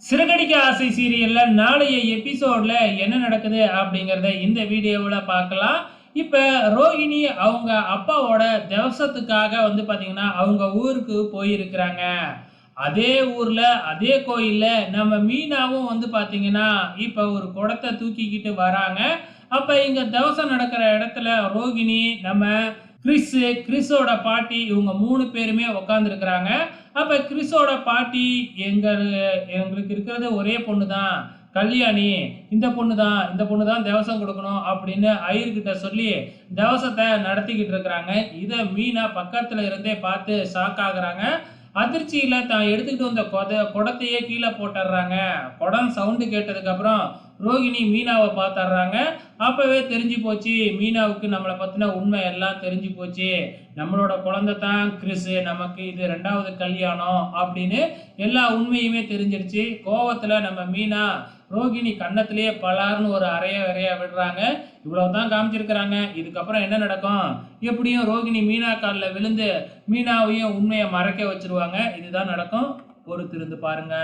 சிறகடிக்க ஆசை சீரியல்ல நாளைய எபிசோட்ல என்ன நடக்குது அப்படிங்கிறத இந்த வீடியோவில் பார்க்கலாம். இப்போ ரோகிணி அவங்க அப்பாவோட திவசத்துக்காக பார்த்தீங்கன்னா அவங்க ஊருக்கு போயிருக்கிறாங்க. அதே ஊர்ல அதே கோயில்ல நம்ம மீனாவும் பார்த்தீங்கன்னா இப்போ ஒரு குடத்தை தூக்கிக்கிட்டு வராங்க. அப்ப இங்க திவசம் நடக்கிற இடத்துல ரோகிணி, நம்ம கிறிஸோட பாட்டி இவங்க 3 பேருமே உட்காந்துருக்கிறாங்க. அப்ப கிறிஸோட பாட்டி எங்களுக்கு இருக்கிறது ஒரே பொண்ணு தான் கல்யாணி, இந்த பொண்ணு தான் தேவசம் கொடுக்கணும் அப்படின்னு ஐயர்கிட்ட சொல்லி தேவசத்தை நடத்திக்கிட்டு இருக்கிறாங்க. இதை மீனா பக்கத்துல இருந்தே பார்த்து ஷாக் ஆகுறாங்க. அதிர்ச்சியில தான் எடுத்துக்கிட்டு வந்த குடத்தையே கீழே போட்டுடுறாங்க. குடம் சவுண்டு கேட்டதுக்கு அப்புறம் ரோகிணி மீனாவை பார்த்துடுறாங்க. அப்பவே தெரிஞ்சு போச்சு மீனாவுக்கு நம்மளை பத்தின உண்மை எல்லாம் தெரிஞ்சு போச்சு. நம்மளோட குழந்தை தான் கிறிஸ், நமக்கு இது 2வது கல்யாணம் அப்படின்னு எல்லா உண்மையுமே தெரிஞ்சிருச்சு. கோவத்துல நம்ம மீனா ரோகிணி கன்னத்திலேயே பலார்னு ஒரு அறைய விடுறாங்க. இவ்வளவுதான் காமிச்சிருக்கிறாங்க. இதுக்கப்புறம் என்ன நடக்கும்? எப்படியும் ரோகிணி மீனா காலில் விழுந்து மீனாவையும் உண்மையை மறைக்க வச்சிருவாங்க. இதுதான் நடக்கும். பொறுத்திருந்து பாருங்க.